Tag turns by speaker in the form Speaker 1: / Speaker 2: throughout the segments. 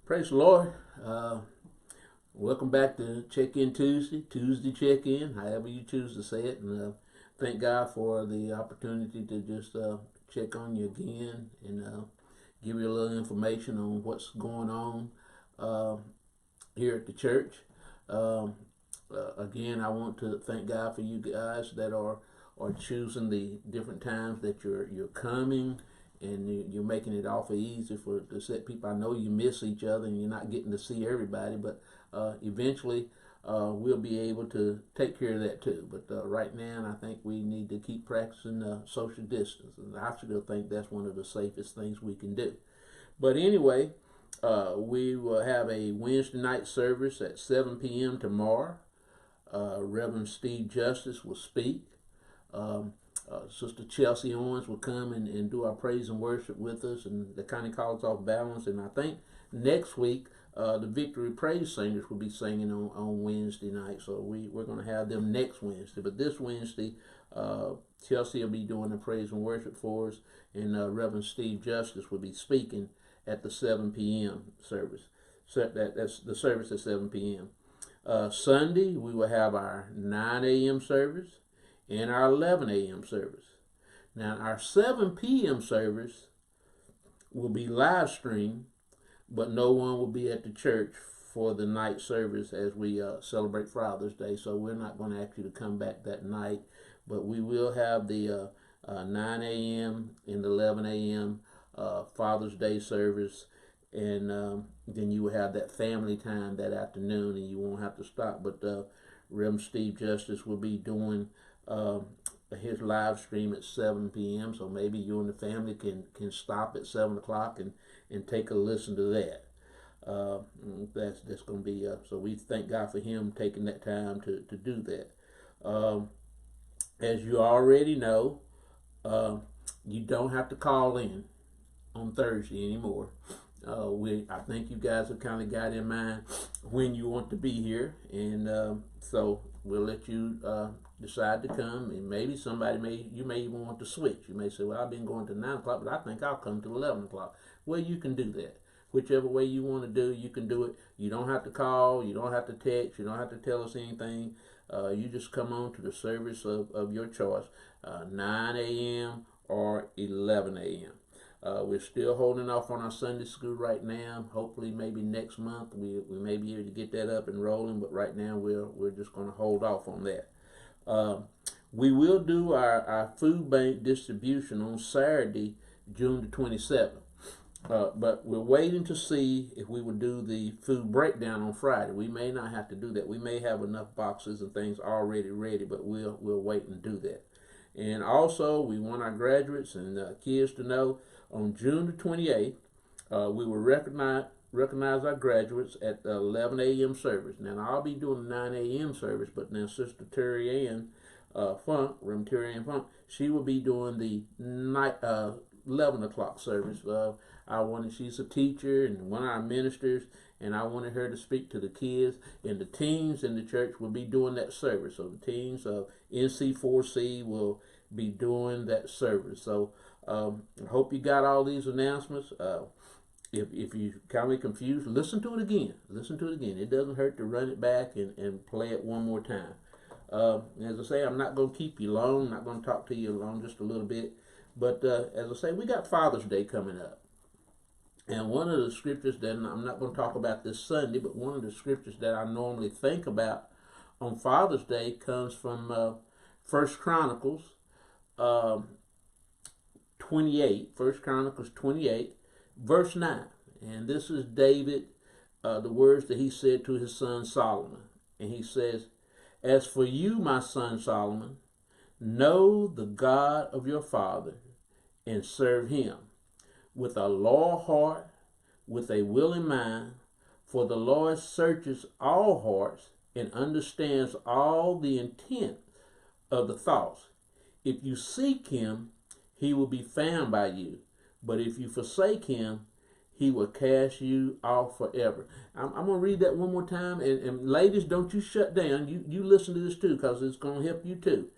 Speaker 1: Praise the Lord. Welcome back to Check In Tuesday Check In, however you choose to say it. And thank God for the opportunity to just check on you again and give you a little information on what's going on uh, here at the church. Um, Again, I want to thank God for you guys that are choosing the different times that you're coming, and you're making it awful easy for to set people. I know you miss each other and you're not getting to see everybody, but eventually we'll be able to take care of that too. But right now, I think we need to keep practicing social distance, and I still think that's one of the safest things we can do. But anyway, we will have a Wednesday night service at 7 p.m. tomorrow. Reverend Steve Justice will speak. Um, Sister Chelsea Owens will come and do our praise and worship with us, and that kind of calls off balance. And I think next week, the Victory Praise Singers will be singing on Wednesday night. So we're going to have them next Wednesday. But this Wednesday, Chelsea will be doing the praise and worship for us, and Reverend Steve Justice will be speaking at the 7 p.m. service. So that's the service at 7 p.m. Sunday, we will have our 9 a.m. service and our 11 a.m. service. Now, our 7 p.m. service will be live streamed, but no one will be at the church for the night service as we celebrate Father's Day. So we're not going to ask you to come back that night, but we will have the 9 a.m. and 11 a.m. Father's Day service, and then you will have that family time that afternoon, and you won't have to stop. But Reverend Steve Justice will be doing his live stream at 7 p.m. So maybe you and the family can stop at 7 o'clock and take a listen to that. Uh, that's going to be so we thank God for him taking that time to do that. As you already know, uh, you don't have to call in on Thursday anymore. I think you guys have kind of got in mind when you want to be here, and so we'll let you decide to come. And maybe you may even want to switch. You may say, "Well, I've been going to 9 o'clock, but I think I'll come to 11 o'clock." Well, you can do that. Whichever way you want to do, you can do it. You don't have to call. You don't have to text. You don't have to tell us anything. You just come on to the service of your choice, 9 a.m. or 11 a.m. We're still holding off on our Sunday school right now. Hopefully, maybe next month we may be able to get that up and rolling. But right now, we're just going to hold off on that. We will do our food bank distribution on Saturday, June the 27th. But we're waiting to see if we would do the food breakdown on Friday. We may not have to do that. We may have enough boxes and things already ready, but we'll wait and do that. And also, we want our graduates and kids to know on June the 28th, we will recognize our graduates at the 11 a.m. service. Now, I'll be doing the 9 a.m. service, but now Sister Terry Ann Funk, Reverend Terry Ann Funk, she will be doing the night 11 o'clock service. She's a teacher and one of our ministers, and I wanted her to speak to the kids, and the teens in the church will be doing that service. So the teens of NC4C will be doing that service. So I hope you got all these announcements. If you kind of confused, listen to it again. Listen to it again. It doesn't hurt to run it back and play it one more time. As I say, I'm not going to keep you long. I'm not going to talk to you long, just a little bit. But as I say, we got Father's Day coming up. And one of the scriptures that I'm not going to talk about this Sunday, but one of the scriptures that I normally think about on Father's Day comes from First Chronicles 28. First Chronicles 28, verse 9. And this is David, the words that he said to his son Solomon. And he says, "As for you, my son Solomon, know the God of your father and serve him with a loyal heart, with a willing mind, for the Lord searches all hearts and understands all the intent of the thoughts. If you seek him, he will be found by you. But if you forsake him, he will cast you off forever." I'm going to read that one more time. And ladies, don't you shut down. You listen to this too, because it's going to help you too.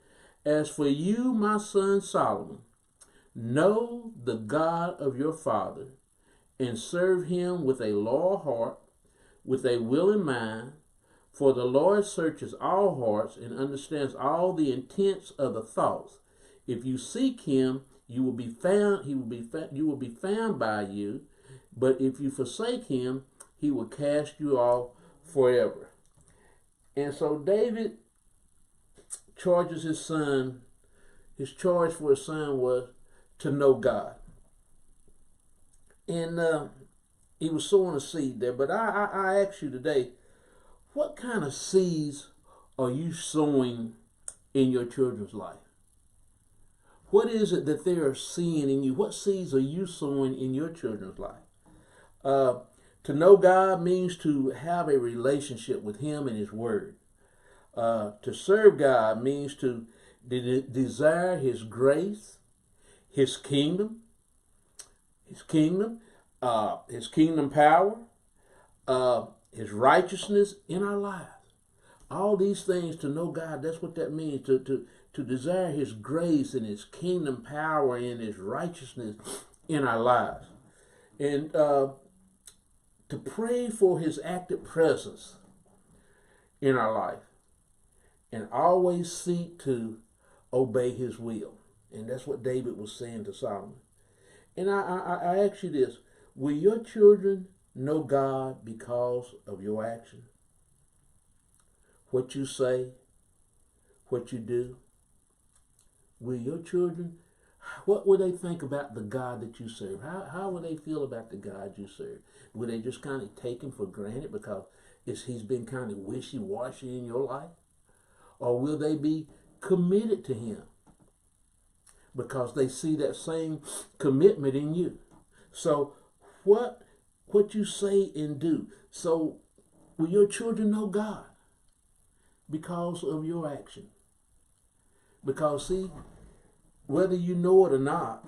Speaker 1: "As for you, my son Solomon, know the God of your father and serve him with a loyal heart, with a willing mind. For the Lord searches all hearts and understands all the intents of the thoughts. If you seek him, you will be found. You will be found by you. But if you forsake him, he will cast you off forever. And so David charges his son. His charge for his son was to know God. And he was sowing a seed there. But I ask you today, what kind of seeds are you sowing in your children's life? What is it that they are seeing in you? What seeds are you sowing in your children's life? To know God means to have a relationship with him and his word. To serve God means to desire his grace, his kingdom power, his righteousness in our lives. All these things, to know God, that's what that means. To desire his grace and his kingdom power and his righteousness in our lives. And to pray for his active presence in our life. And always seek to obey his will. And that's what David was saying to Solomon. And I ask you this, will your children know God because of your action? What you say, what you do? Will your children, what will they think about the God that you serve? How will they feel about the God you serve? Will they just kind of take him for granted because he's been kind of wishy-washy in your life? Or will they be committed to him because they see that same commitment in you? So what you say and do. So will your children know God because of your action? Because see, whether you know it or not,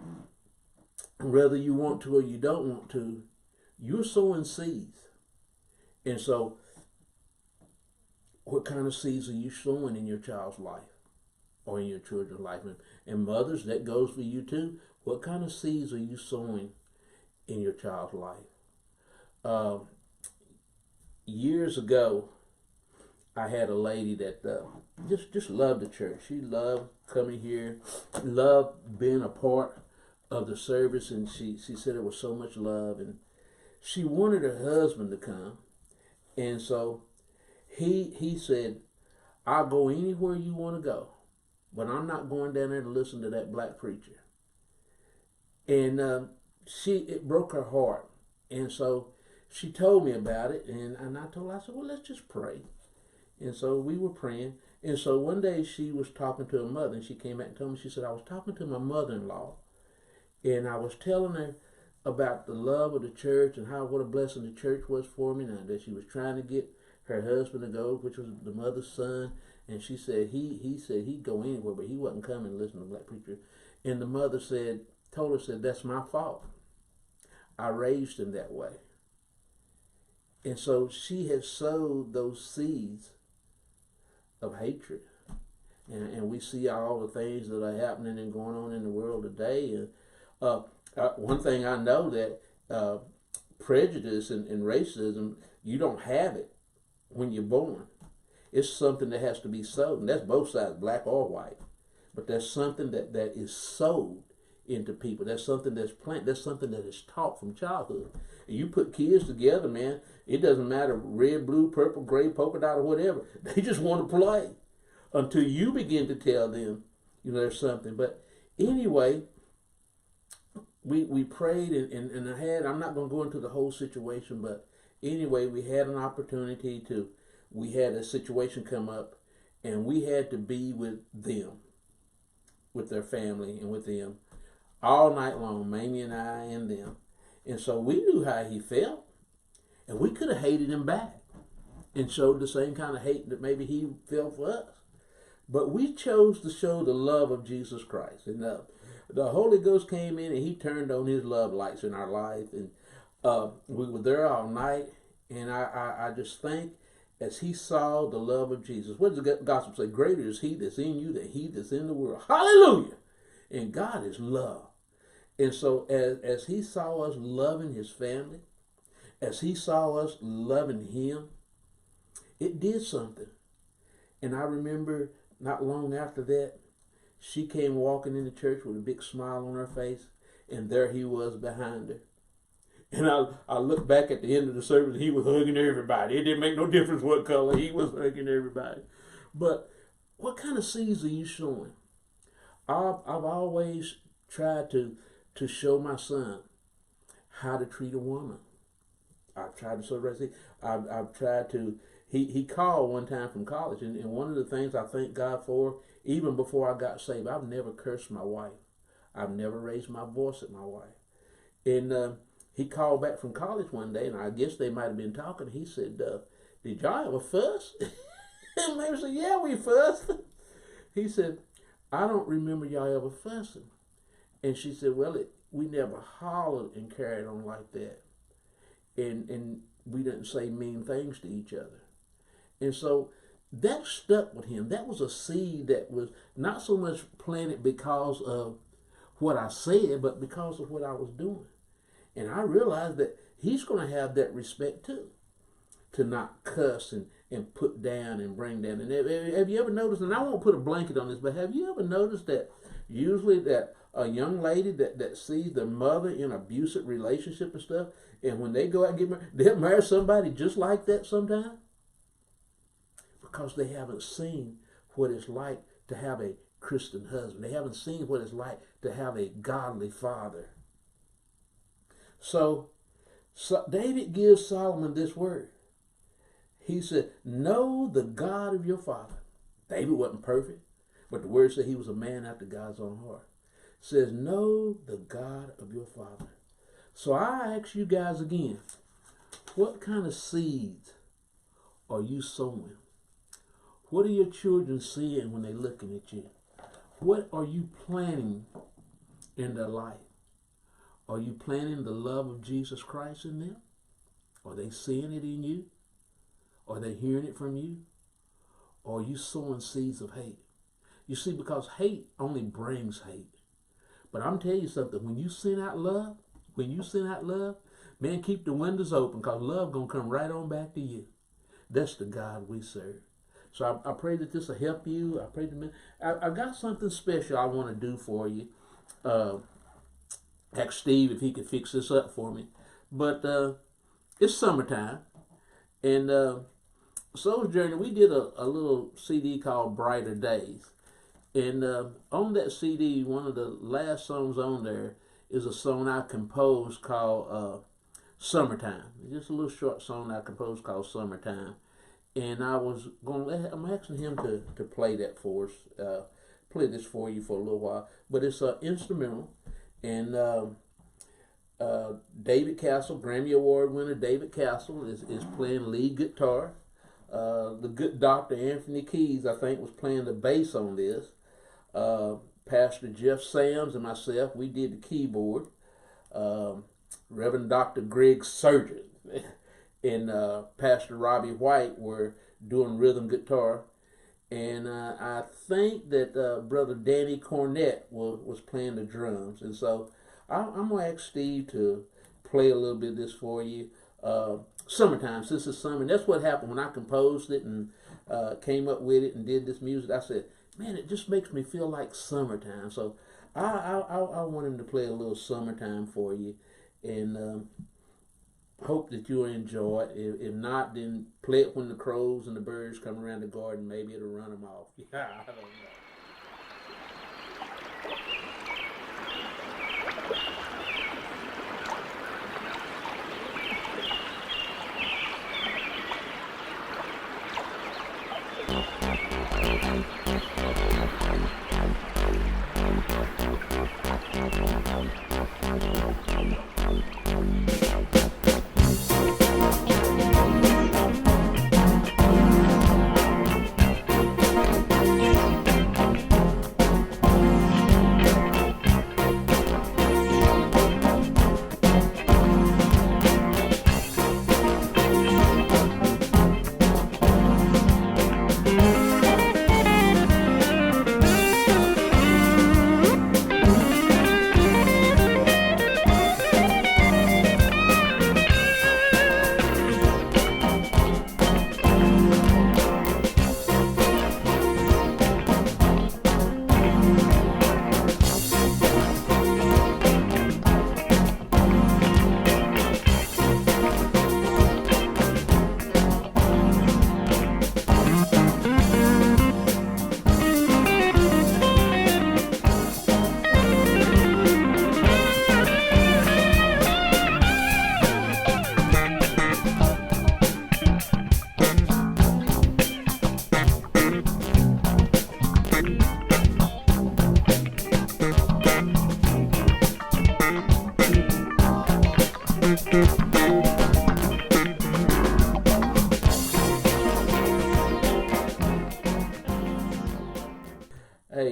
Speaker 1: whether you want to or you don't want to, you're sowing seeds. And so what kind of seeds are you sowing in your child's life or in your children's life? And mothers, that goes for you too. What kind of seeds are you sowing in your child's life? Years ago, I had a lady that just loved the church. She loved coming here, loved being a part of the service, and she said it was so much love. And she wanted her husband to come. And so he said, I'll go anywhere you want to go, but I'm not going down there to listen to that black preacher. And it broke her heart. And so she told me about it, and I told her, I said, well, let's just pray. And so we were praying. And so one day she was talking to her mother, and she came back and told me, she said, I was talking to my mother-in-law, and I was telling her about the love of the church and what a blessing the church was for me, and that she was trying to get her husband to go, which was the mother's son. And she said he said he'd go anywhere, but he wasn't coming to listen to the black preacher. And the mother told her, that's my fault. I raised him that way. And so she had sowed those seeds of hatred. And we see all the things that are happening and going on in the world today. And one thing I know, that prejudice and racism, you don't have it when you're born. It's something that has to be sowed. And that's both sides, black or white. But that's something that is sowed into people. That's something that's planted. That's something that is taught from childhood. And you put kids together, man, it doesn't matter red, blue, purple, gray, polka dot, or whatever. They just want to play until you begin to tell them, there's something. But anyway, we prayed and I'm not going to go into the whole situation, but anyway, we had an opportunity we had a situation come up, and we had to be with them, with their family and with them all night long, Mamie and I and them. And so we knew how he felt, and we could have hated him back and showed the same kind of hate that maybe he felt for us. But we chose to show the love of Jesus Christ. And the Holy Ghost came in, and he turned on his love lights in our life. And we were there all night. And I just think, as he saw the love of Jesus, what does the gospel say? Greater is he that's in you than he that's in the world. Hallelujah! And God is love. And so as he saw us loving his family, as he saw us loving him, it did something. And I remember not long after that, she came walking into church with a big smile on her face, and there he was behind her. And I looked back at the end of the service, and he was hugging everybody. It didn't make no difference what color, he was hugging everybody. But what kind of seeds are you showing? I've always tried to show my son how to treat a woman. I've tried to show the I've tried to. He called one time from college, and one of the things I thank God for, even before I got saved, I've never cursed my wife. I've never raised my voice at my wife. And he called back from college one day, and I guess they might have been talking. He said, "Did y'all ever fuss?" And maybe said, "Yeah, we fussed." He said, "I don't remember y'all ever fussing." And she said, "Well, we never hollered and carried on like that, and we didn't say mean things to each other." And so that stuck with him. That was a seed that was not so much planted because of what I said, but because of what I was doing. And I realized that he's going to have that respect too, to not cuss and put down and bring down. And have you ever noticed, and I won't put a blanket on this, but have you ever noticed that usually that a young lady that sees their mother in an abusive relationship and stuff, and when they go out and get married, they'll marry somebody just like that sometimes? Because they haven't seen what it's like to have a Christian husband. They haven't seen what it's like to have a godly father. So David gives Solomon this word. He said, "Know the God of your father." David wasn't perfect, but the word said he was a man after God's own heart. It says, "Know the God of your father." So I ask you guys again, what kind of seeds are you sowing? What are your children seeing when they're looking at you? What are you planting in their life? Are you planting the love of Jesus Christ in them? Are they seeing it in you? Are they hearing it from you? Or are you sowing seeds of hate? You see, because hate only brings hate. But I'm telling you something, when you send out love, man, keep the windows open, because love going to come right on back to you. That's the God we serve. So I pray that this will help you. I pray that I've got something special I want to do for you. Ask Steve if he could fix this up for me. But it's summertime, and Sojourner, we did a little CD called Brighter Days. And on that CD, one of the last songs on there is a song I composed called Summertime. Just a little short song I composed called Summertime. And I'm asking him to play that for us, play this for you for a little while. But it's an instrumental, and David Castle, Grammy Award winner David Castle, is playing lead guitar. The good Dr. Anthony Keys, I think, was playing the bass on this. Pastor Jeff Sams and myself, we did the keyboard. Reverend Dr. Greg Surgeon and Pastor Robbie White were doing rhythm guitar. And I think that Brother Danny Cornett was playing the drums. And so I'm going to ask Steve to play a little bit of this for you. Summertime, since it's summer. And that's what happened when I composed it and came up with it and did this music. I said, man, it just makes me feel like summertime. So I want him to play a little Summertime for you. And hope that you'll enjoy it. If not, then play it when the crows and the birds come around the garden. Maybe it'll run them off. Yeah, I don't know.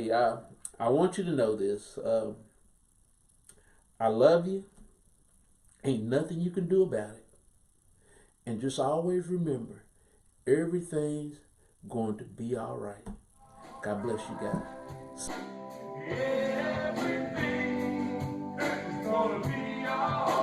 Speaker 1: Hey, I want you to know this. I love you. Ain't nothing you can do about it. And just always remember, everything's going to be all right. God bless you guys.
Speaker 2: Everything is gonna be alright.